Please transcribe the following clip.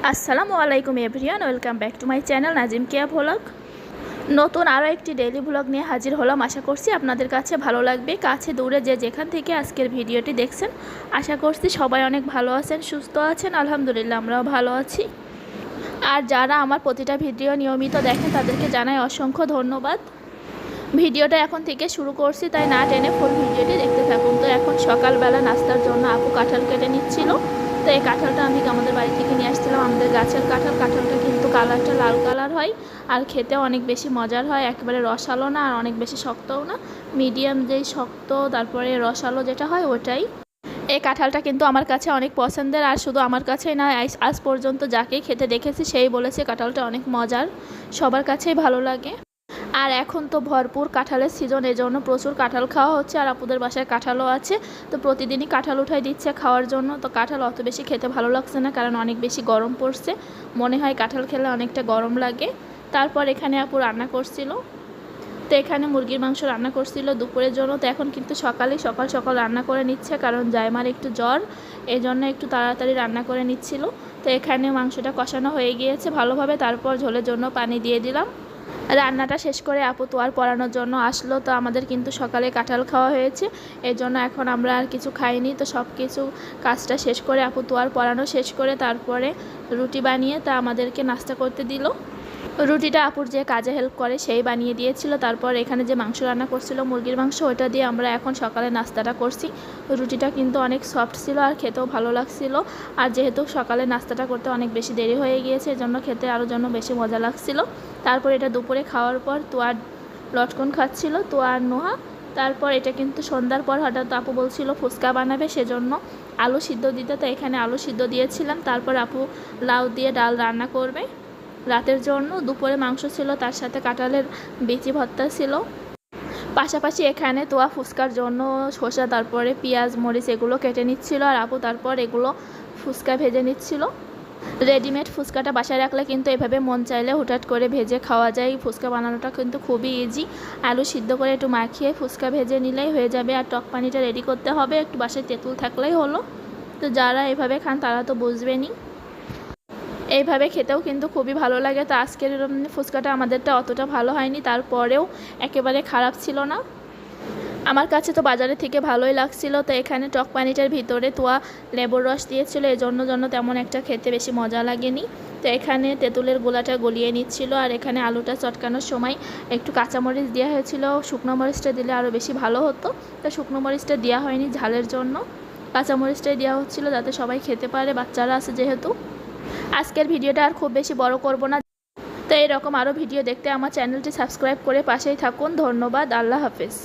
আসসালামু আলাইকুম everyone, welcome back to my channel Nazim Keya vlog. নতুন আরও একটি ডেইলি ভ্লগ নিয়ে হাজির হলাম। আশা করছি আপনাদের কাছে ভালো লাগবে। কাছে দূরে যে যেখান থেকে আজকের ভিডিওটি দেখছেন, আশা করছি সবাই অনেক ভালো আছেন, সুস্থ আছেন। আলহামদুলিল্লাহ আমরাও ভালো আছি। আর যারা আমার প্রতিটা ভিডিও নিয়মিত দেখেন তাদেরকে জানাই অসংখ্য ধন্যবাদ। ভিডিওটা এখন থেকে শুরু করছি, তাই না টেনে ফুল ভিডিওটি দেখতে থাকুন। তো এখন সকালবেলা নাস্তার জন্য আপু কাঁঠাল কেটে নিচ্ছিল। তো এই কাঁঠালটা আমি আমাদের বাড়ি থেকে নিয়ে আসছিলাম, আমাদের গাছের কাঁঠালটা কিন্তু কালারটা লাল কালার হয় আর খেতে অনেক বেশি মজার হয়। একেবারে রসালো না আর অনেক বেশি শক্তও না, মিডিয়াম যেই শক্ত তারপরে রসালো যেটা হয় ওটাই। এই কাঁঠালটা কিন্তু আমার কাছে অনেক পছন্দের, আর শুধু আমার কাছেই না, আজ পর্যন্ত যাকে খেতে দেখেছি সেই বলেছে কাঁঠালটা অনেক মজার, সবার কাছেই ভালো লাগে। আর এখন তো ভরপুর কাঁঠালের সিজন, এজন্য প্রচুর কাঁঠাল খাওয়া হচ্ছে। আর আপুদের বাসায় কাঁঠালও আছে, তো প্রতিদিনই কাঁঠাল উঠাই দিচ্ছে খাওয়ার জন্য। তো কাঁঠাল অত বেশি খেতে ভালো লাগছে না, কারণ অনেক বেশি গরম পড়ছে। মনে হয় কাঁঠাল খেলে অনেকটা গরম লাগে। তারপর এখানে আপু রান্না করছিল, তো এখানে মুরগির মাংস রান্না করছিল দুপুরের জন্য। তো এখন কিন্তু সকাল সকাল রান্না করে নিচ্ছে, কারণ জায়মার একটু জ্বর, এই জন্য একটু তাড়াতাড়ি রান্না করে নিচ্ছিল। তো এখানে মাংসটা কষানো হয়ে গিয়েছে ভালোভাবে, তারপর ঝোলের জন্য পানি দিয়ে দিলাম। রান্নাটা শেষ করে আপু তোয়ার পরানোর জন্য আসলো। তো আমাদের কিন্তু সকালে কাঁঠাল খাওয়া হয়েছে, এর জন্য এখন আমরা আর কিছু খাইনি। তো সব কিছু কাজটা শেষ করে আপু তোয়ার পরানো শেষ করে তারপরে রুটি বানিয়ে তা আমাদেরকে নাস্তা করতে দিল। রুটিটা আপুর যে কাজে হেল্প করে সেই বানিয়ে দিয়েছিল। তারপর এখানে যে মাংস রান্না করছিল মুরগির মাংস, ওটা দিয়ে আমরা এখন সকালে নাস্তাটা করছি। রুটিটা কিন্তু অনেক সফট ছিল আর খেতেও ভালো লাগছিল। আর যেহেতু সকালে নাস্তাটা করতে অনেক বেশি দেরি হয়ে গিয়েছে, এজন্য খেতে আরও জন্য বেশি মজা লাগছিল। তারপর এটা দুপুরে খাওয়ার পর তোয়ার লটকন খাচ্ছিল, তোয়া আর নোহা। তারপর এটা কিন্তু সন্ধ্যার পর হঠাৎ আপু বলছিল ফুচকা বানাবে, সেজন্য আলু সিদ্ধ দিতে, তো এখানে আলু সিদ্ধ দিয়েছিলাম। তারপর আপু লাউ দিয়ে ডাল রান্না করবে রাতের জন্য। দুপুরে মাংস ছিল, তার সাথে কাঁঠালের বিচি ভর্তা ছিল। পাশাপাশি এখানে তোয়া ফুচকার জন্য শসা তারপরে পেঁয়াজ মরিচ এগুলো কেটে নিচ্ছিল, আর আপু তারপর এগুলো ফুচকা ভেজে নিচ্ছিল। রেডিমেড ফুচকাটা বাসায় রাখলে কিন্তু এভাবে মন চাইলে হুটহাট করে ভেজে খাওয়া যায়। ফুচকা বানানোটা কিন্তু খুবই ইজি। আলু সিদ্ধ করে একটু মাখিয়ে ফুচকা ভেজে নিলেই হয়ে যাবে। আর টক পানিটা রেডি করতে হবে, একটু বাসায় তেঁতুল থাকলেই হলো। তো যারা এভাবে খান তারা তো বুঝবেনই, এইভাবে খেতেও কিন্তু খুবই ভালো লাগে। তো আজকের ফুচকাটা আমাদেরটা অতটা ভালো হয়নি, তারপরেও একেবারে খারাপ ছিল না, আমার কাছে তো বাজারে থেকে ভালোই লাগছিল। তো এখানে টক পানিটার ভিতরে তোয়া লেবুর রস দিয়েছিল, এজন্য তেমন একটা খেতে বেশি মজা লাগেনি। তো এখানে তেঁতুলের গোলাটা গলিয়ে নিচ্ছিল, আর এখানে আলুটা চটকানোর সময় একটু কাঁচামরিচ দেওয়া হয়েছিল। শুকনো মরিচটা দিলে আরও বেশি ভালো হতো, তা শুকনো মরিচটা দেওয়া হয়নি ঝালের জন্য, কাঁচামরিচটাই দেওয়া হচ্ছিলো যাতে সবাই খেতে পারে, বাচ্চারা আছে যেহেতু। আজকের ভিডিওটা আর খুব বেশি বড় করব না। তো এরকম আরও ভিডিও দেখতে আমার চ্যানেলটি সাবস্ক্রাইব করে পাশেই থাকুন। ধন্যবাদ, আল্লাহ হাফেজ।